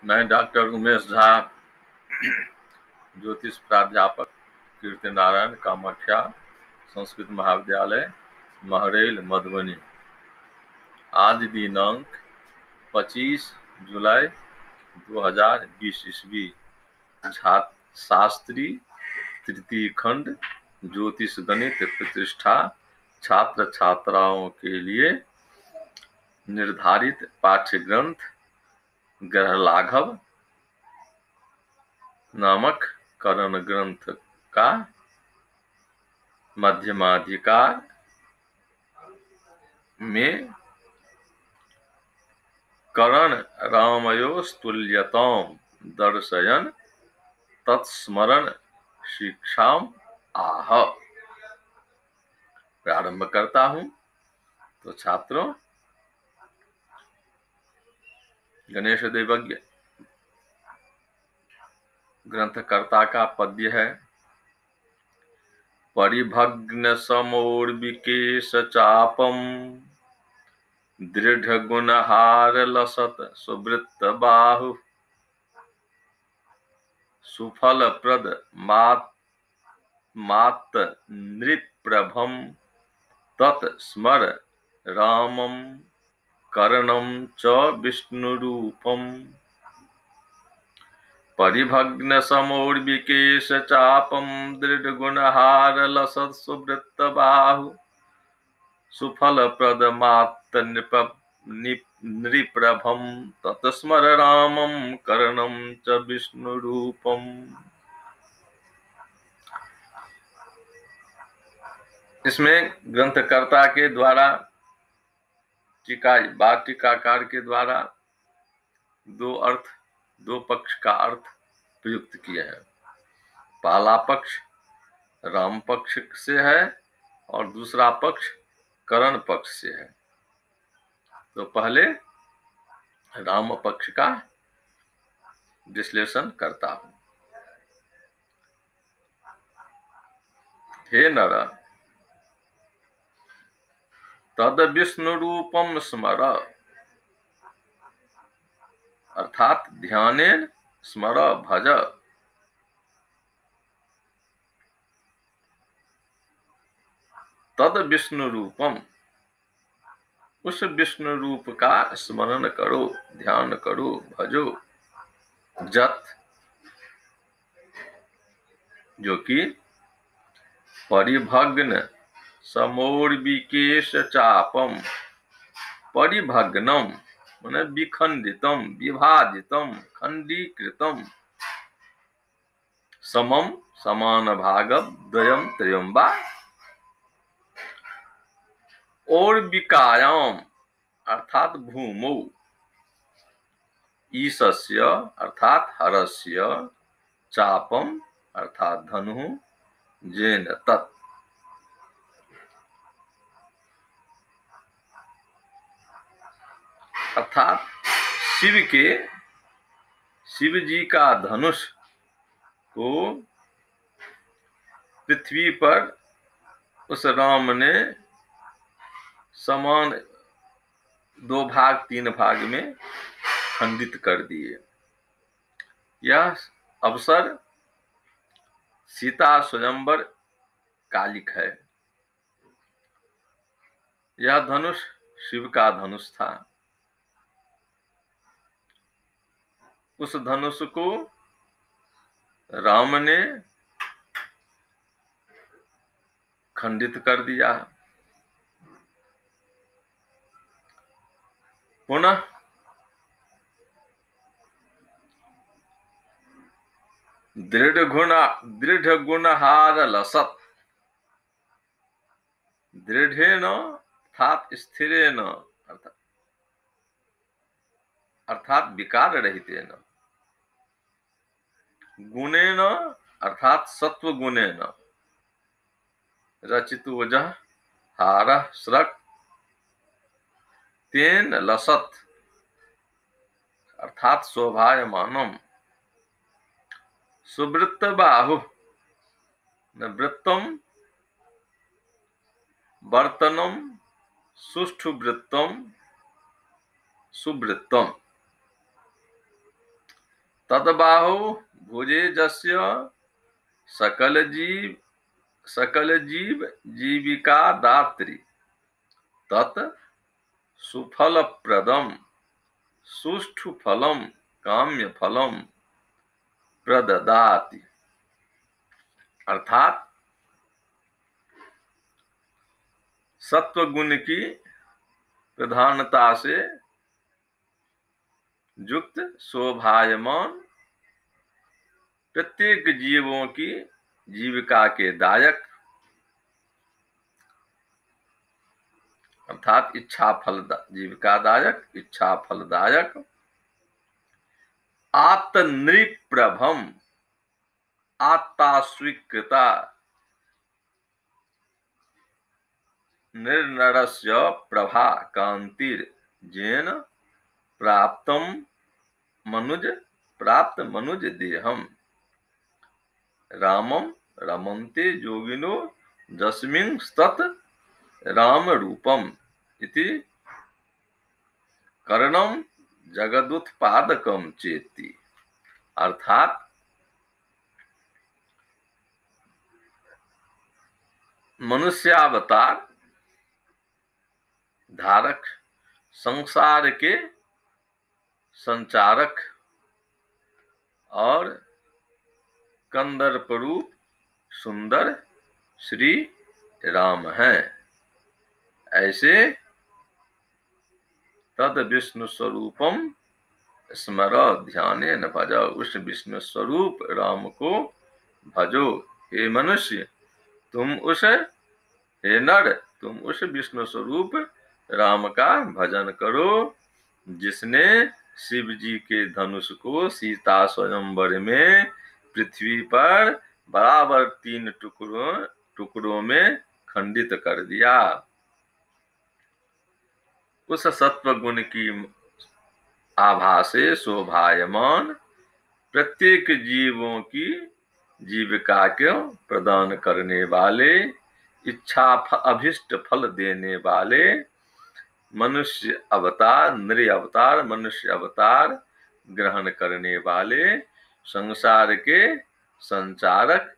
मैं डॉक्टर उमेश झा, ज्योतिष प्राध्यापक, कीर्ति नारायण, कामाख्या संस्कृत महाविद्यालय, महरैल, मधुबनी। आज दिनांक 25 जुलाई 2020 ईस्वी। शास्त्री तृतीय खंड ज्योतिष गणित प्रतिष्ठा छात्र छात्राओं के लिए निर्धारित पाठ्य ग्रंथ ग्रह लाघव नामक करण ग्रंथ का मध्यमाधिकार में करण रामयोस्तुल्यतां दर्शयन तत्स्मरण शिक्षाम आह। प्रारंभ करता हूं। तो छात्रों, गणेश देवज्ञ ग्रंथकर्ता का पद्य है। परिभग्न समोर्विकेश चापम दृढ़ गुणहार लसत सुवृत्त बाहु सुफल प्रद मात नृप्रभम तत्स्मर रामम करणम च विष्णुरूपम। परिभग्न समोर्विकेश चापम दृढ़ गुणहार लसत सुवृत्त बाहु सुफल प्रद मात नृप्रभम तत्स्मर रामम करणम च विष्णुरूपम। इसमें ग्रंथकर्ता के द्वारा टीकाकार के द्वारा दो पक्ष का अर्थ प्रयुक्त किया है। पहला पक्ष राम पक्ष से है और दूसरा पक्ष करण पक्ष से है। तो पहले राम पक्ष का विश्लेषण करता हूं। हे नर, तद विष्णु रूपम स्मर, अर्थात ध्यानेन स्मर भज। तद विष्णु रूपम, उस विष्णु रूप का स्मरण करो, ध्यान करो, भजो। जत, जो कि परिभग्न समोर्विकेश चापम, परिभग्नम माने विखंडितम, विभाजितम, खंडीकृतम, समम समान भागम, द्वयम त्रयम वा, और विकायाम अर्थात भूमौ, ईशस्य अर्थात हरस्य, चापम अर्थात धनु, जेन तत्, अर्थात शिव जी का धनुष को पृथ्वी पर उस राम ने समान 2 भाग 3 भाग में खंडित कर दिए। यह अवसर सीता स्वयंवर कालिक है। यह धनुष शिव का धनुष था। उस धनुष को राम ने खंडित कर दिया। पुनः दृढ़ गुणहार लसत, दृढ़ेन अर्थात स्थिरेन अर्थात विकार रहितेन, गुणेन अर्थात सत्व गुणेन, रचितो वजह हारः स्रक, तेन लसत अर्थात शोभायमानम, सुवृत्त बाहु वृत्तम वर्तनम सुष्ठु वृत्तम सुवृत्तम। तद्बाहु भुजे जस्य सकल जीव जीविका दात्री तत् सुफल प्रदम सुष्ठु फलम काम्य फलम प्रददाति। अर्थात सत्व गुण की प्रधानता से युक्त शोभायमान प्रत्येक जीवों की जीविका के दायक अर्थात इच्छा फल जीविकादायक इच्छा फलदायक आत्मनिप्रभम आत्ता स्वीकृता निर्नरस्य प्रभा कांतिर जेन प्राप्त मनुज देहम रामम रमन्ते योगिनो जस्मिन् तत् राम रूपम इति करणम जगदुत्पादकम चेति। अर्थात मनुष्यावतार धारक संसार के संचारक और कंदर्प रूप सुंदर श्री राम हैं। ऐसे तद विष्णु स्वरूपम स्मर ध्याने न भजो, उस विष्णु स्वरूप राम को भजो। हे मनुष्य हे नर तुम उस विष्णु स्वरूप राम का भजन करो जिसने शिव जी के धनुष को सीता स्वयंवर में पृथ्वी पर बराबर 3 टुकड़ों में खंडित कर दिया। उस सत्व गुण की आभा से शोभायमान प्रत्येक जीवों की जीविका को प्रदान करने वाले इच्छा अभिष्ट फल देने वाले मनुष्य अवतार नृ अवतार मनुष्य अवतार ग्रहण करने वाले संसार के संचारक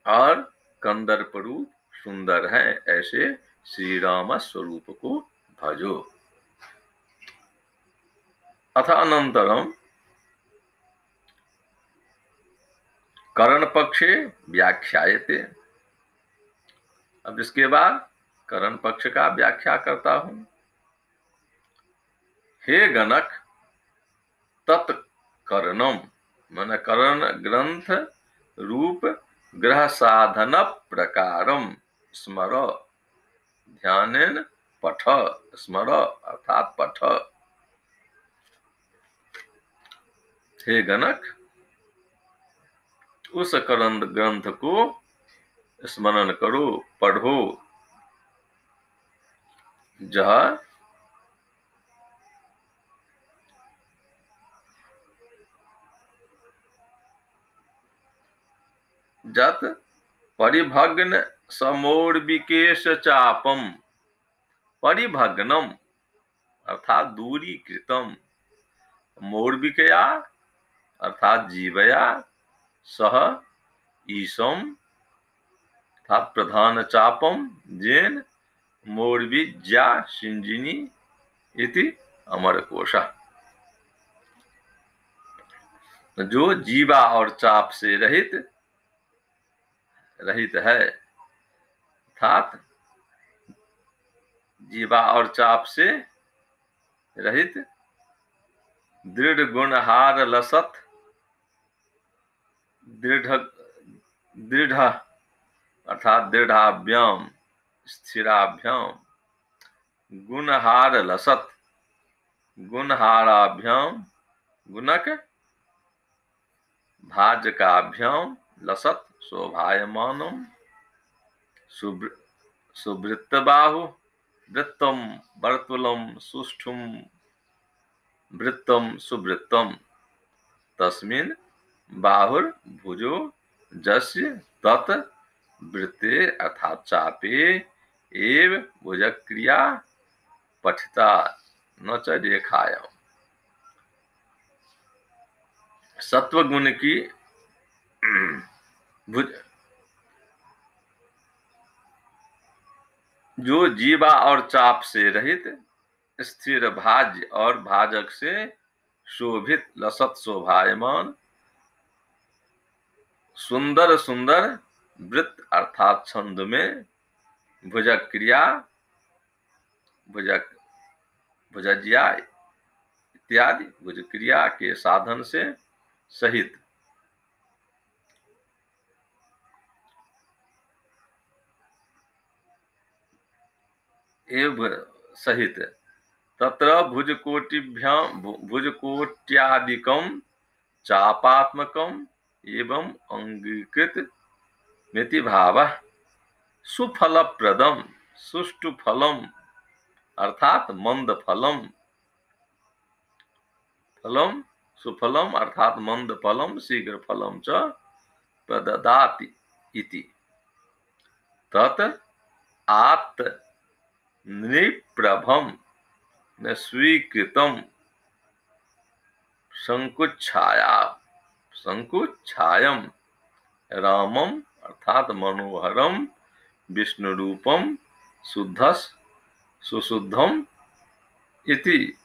और कंदर्प रूप सुंदर हैं। ऐसे श्री राम स्वरूप को भजो। अथ अनंतरम करण पक्षे व्याख्यायते। अब इसके बाद करण पक्ष का व्याख्या करता हूं। हे गणक तत्करणम मन करण ग्रंथ रूप ग्रह साधन प्रकारम स्मर ध्यानेन पठ। स्मर अर्थात पठ। हे गणक उस करण ग्रंथ को स्मरण करो, पढ़ो, जह जत परिभग्न समोर्विकेश चापम परिभग्नम अर्थात दूरी कृतम मोर्विकया अर्थात जीवया सह ईशम अर्थात प्रधान चापम जेन मोर्विज्या सिंजिनी इति अमरकोशा। जो जीवा और चाप से रहित है अर्थात जीवा और चाप से रहित दृढ़ गुणहार लसत दृढ़ अर्थात दृढ़ाभ्याम स्थिराभ्याम गुणहार लसत गुणहाराभ्याम गुणक भाजकाभ्याम लसत शोभायमानम सुवृत्तबाहु वृत्तम वर्तुलम सुष्ठुम वृत्तम सुवृत्तम तस्मिन् बाहुर भुजो जस्य तत् वृत्ते अर्थात चापे एव भुजक्रिया पठिता न च रेखायाम। सत्व गुण की भुज जो जीवा और चाप से रहित, स्थिर भाज्य और भाजक से शोभित, लसत शोभायमान, सुंदर सुंदर वृत्त अर्थात छंद में भुजक क्रिया, भुजक भुजज्या इत्यादि भुज क्रिया के साधन से सहित, एव सहित, तत्र भुजकोटिभ्याम भुजकोट्यादिकम चापात्मकम एवं अंगीकृत मिति भावः सुफलप्रदम सुष्टु फलम अर्थात मंद फलम, फलम सुफलम अर्थात मंद फलम शीघ्र फलम च प्रददाति इति, तत् आत्त नृप्रभम न स्वीकृतम संकुच्छाया संकुच्छायम रामम अर्थात मनोहरम विष्णु रूपम शुद्धस सुशुद्धम इति,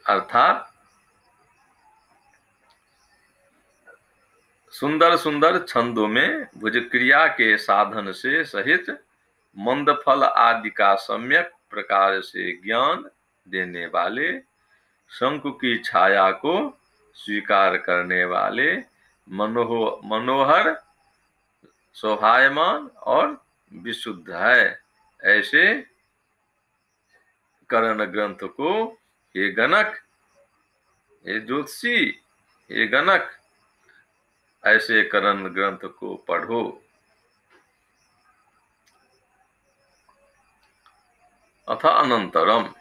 अर्थात सुंदर सुंदर छंदों में भुज क्रिया के साधन से सहित मंद फल आदि का सम्यक प्रकार से ज्ञान देने वाले, शंकु की छाया को स्वीकार करने वाले, मनोहर शोभायमान और विशुद्ध है, ऐसे करण ग्रंथ को हे गणक, हे ज्योतिषी, हे गणक, ऐसे करण ग्रंथ को पढ़ो। अथ अनंतरम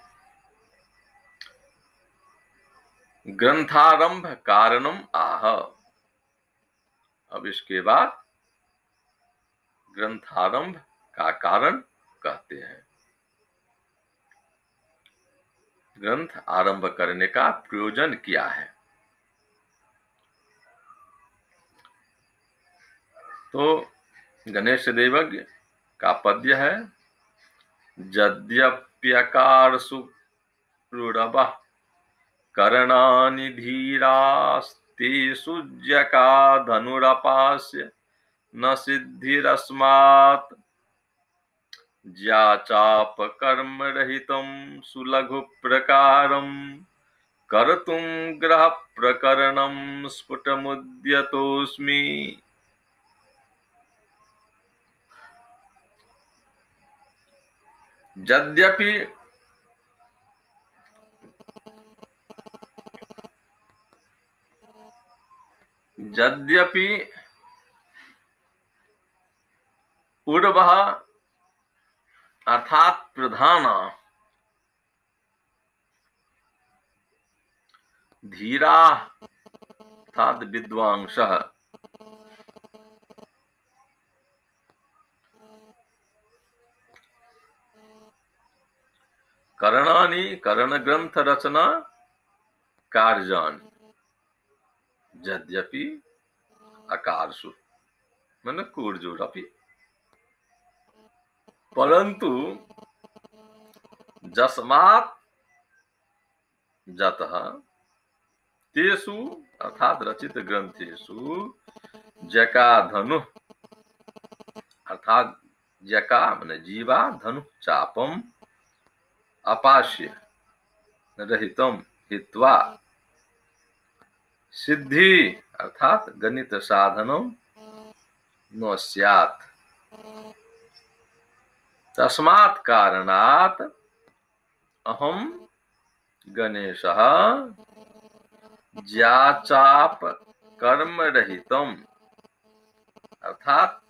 ग्रंथारंभ कारणम आह, अब इसके बाद ग्रंथारंभ का कारण कहते हैं। ग्रंथ आरंभ करने का प्रयोजन क्या है? तो गणेश देवज्ञ का पद्य है, यद्यप्यकारसु रूढवः करणानि धीरास्तेषु ज्यका धनुरपास्य न सिद्धिरस्मात्, ज्याचाप कर्म रहितं सुलघु प्रकारं कर्तुं ग्रह प्रकरणं स्फुटमुद्यतोऽस्मि। यद्यपि यद्यपि ऊर्वः अर्थात प्रधान, धीरा अर्थात विद्वांसः, करणानि करण ग्रंथ रचना कार्यानि, यद्यपि अकारसु मन कूर्जुरपि, परंतु जस्मात् जतः तेषु अर्थात रचित ग्रंथेषु जका धनु अर्थात जका माने जीवा धनु चापम अपास्य रहितम हित्वा सिद्धि अर्थात गणित साधनम न स्यात्, तस्मात् कारणात् अहम गणेशः ज्याचाप कर्म रहितम अर्थात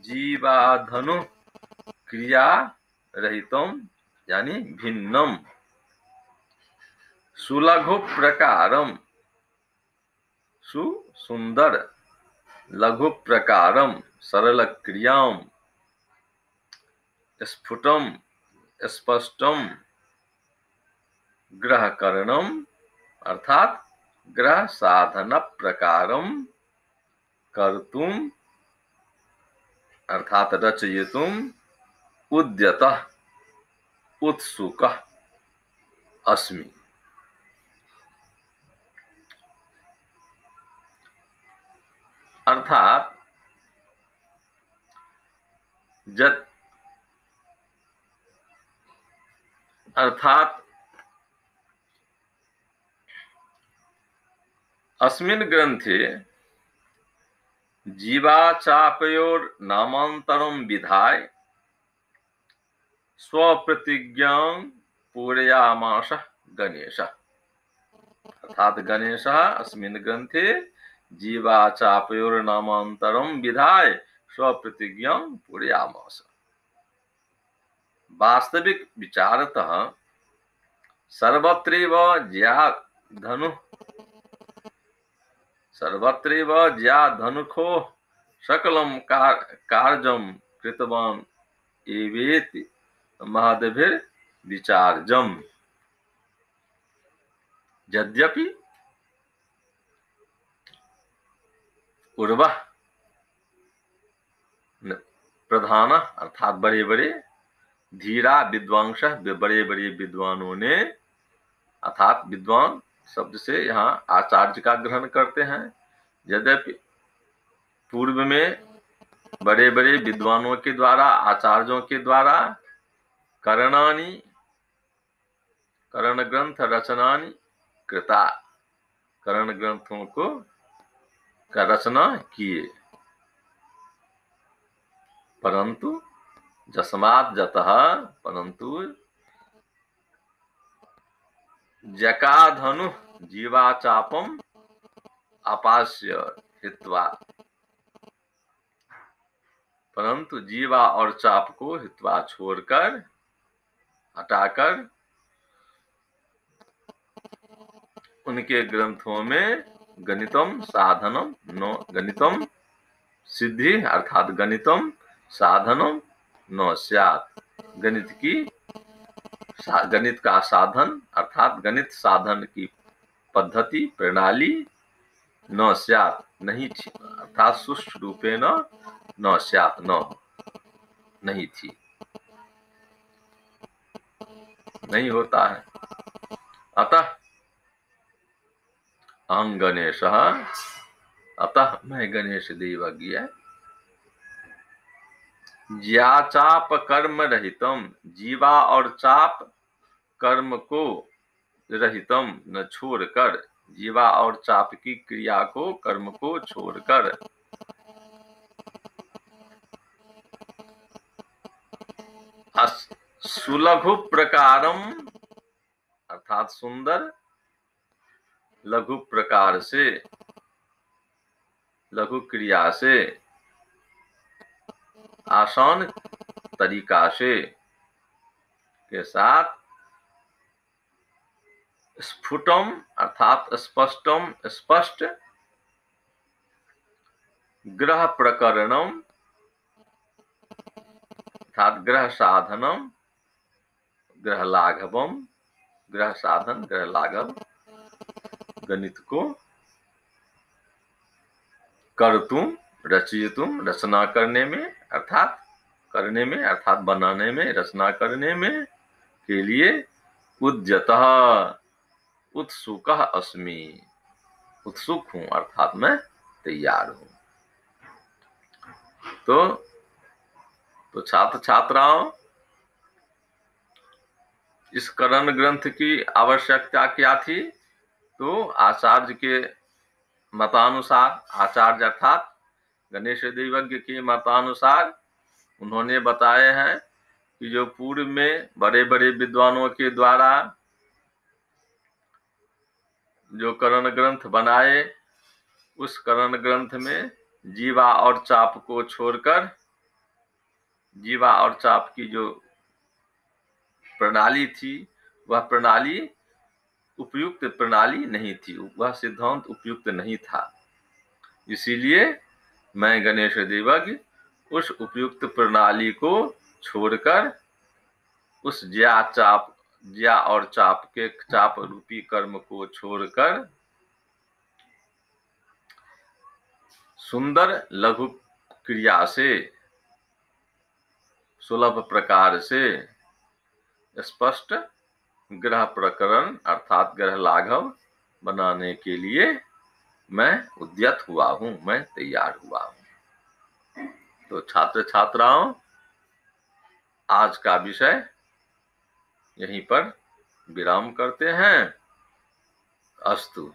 जीवाधनु क्रिया रहितम यानी भिन्नम, सुलघु प्रकारम सुंदर, लघु प्रकारम सरल क्रियाम, स्फुटम स्पष्टम, ग्रह करणम अर्थात ग्रह साधन प्रकारम कर्तुम अर्थात रचयितुम उद्यतः उत्सुकः अस्मि। अर्थात अर्थात अस्मिन् ग्रंथे जीवाचापयोर नामांतरम विधाय स्वप्रतिज्ञां पूरयामास गणेश। अर्थात गणेश अस्मिन् ग्रंथे जीवाचापयोर नामांतरम विधाय स्वप्रतिज्ञां पूरयामास। वास्तविक विचारतः सर्वत्रैव ज्या धनुखो सकलं कार्यं कृतवान् एवेति महद्भिर् विचार्यम्। यद्यपि उर्वः प्रधान अर्थात बड़े बड़े धीरा विद्वांस बड़े बड़े विद्वानों ने, अर्थात विद्वान शब्द से यहाँ आचार्य का ग्रहण करते हैं। यद्यपि पूर्व में बड़े बड़े विद्वानों के द्वारा, आचार्यों के द्वारा करण ग्रंथ रचनानि कृता, करण ग्रंथों को का रचना किए, परंतु जस्मात् जतः परंतु जकाधनु जीवाचापम अपास्य हित्वा, परंतु जीवा और चाप को हित्वा छोड़कर, हटाकर उनके ग्रंथों में गणितम साधनम नो गणितम सिद्धि अर्थात गणितम साधनम न स्यात्, गणित का साधन अर्थात गणित साधन की पद्धति प्रणाली न स्यात् नहीं थी, अर्थात सुष्ठु रूपेण न स्यात् नहीं थी, नहीं होता है। अतः अहं गणेश, अतः मैं गणेश देवज्ञ ज्याचाप कर्म रहितम, जीवा और चाप कर्म को रहितम न छोड़कर, जीवा और चाप की क्रिया को, कर्म को छोड़कर, सुलघु प्रकारम अर्थात सुंदर लघु प्रकार से, लघु क्रिया से, आसान तरीका से के साथ स्फुटम अर्थात स्पष्टम स्पष्ट, ग्रह प्रकरणम अर्थात ग्रह साधनम, ग्रह लाघवम, ग्रह साधन ग्रह लाघव, गणित को कर्तुम रचयितुम रचना करने में अर्थात बनाने में, रचना करने में के लिए उद्यतः उत्सुकः अस्मि, उत्सुक हूं अर्थात मैं तैयार हूं। तो छात्र छात्राओं, इस करण ग्रंथ की आवश्यकता क्या थी? तो आचार्य के मतानुसार, आचार्य अर्थात गणेश देवज्ञ के मतानुसार उन्होंने बताए हैं कि जो पूर्व में बड़े बड़े विद्वानों के द्वारा जो करण ग्रंथ बनाए, उस करण ग्रंथ में जीवा और चाप को छोड़कर, जीवा और चाप की जो प्रणाली थी वह प्रणाली उपयुक्त प्रणाली नहीं थी, वह सिद्धांत उपयुक्त नहीं था। इसीलिए मैं गणेश देवज्ञ उस उपयुक्त प्रणाली को छोड़कर, उस ज्या और चाप के चाप रूपी कर्म को छोड़कर सुंदर लघु क्रिया से सुलभ प्रकार से स्पष्ट ग्रह प्रकरण अर्थात ग्रह लाघव बनाने के लिए मैं उद्यत हुआ हूं, मैं तैयार हुआ हूं। तो छात्र छात्राओं, आज का विषय यहीं पर विराम करते हैं। अस्तु।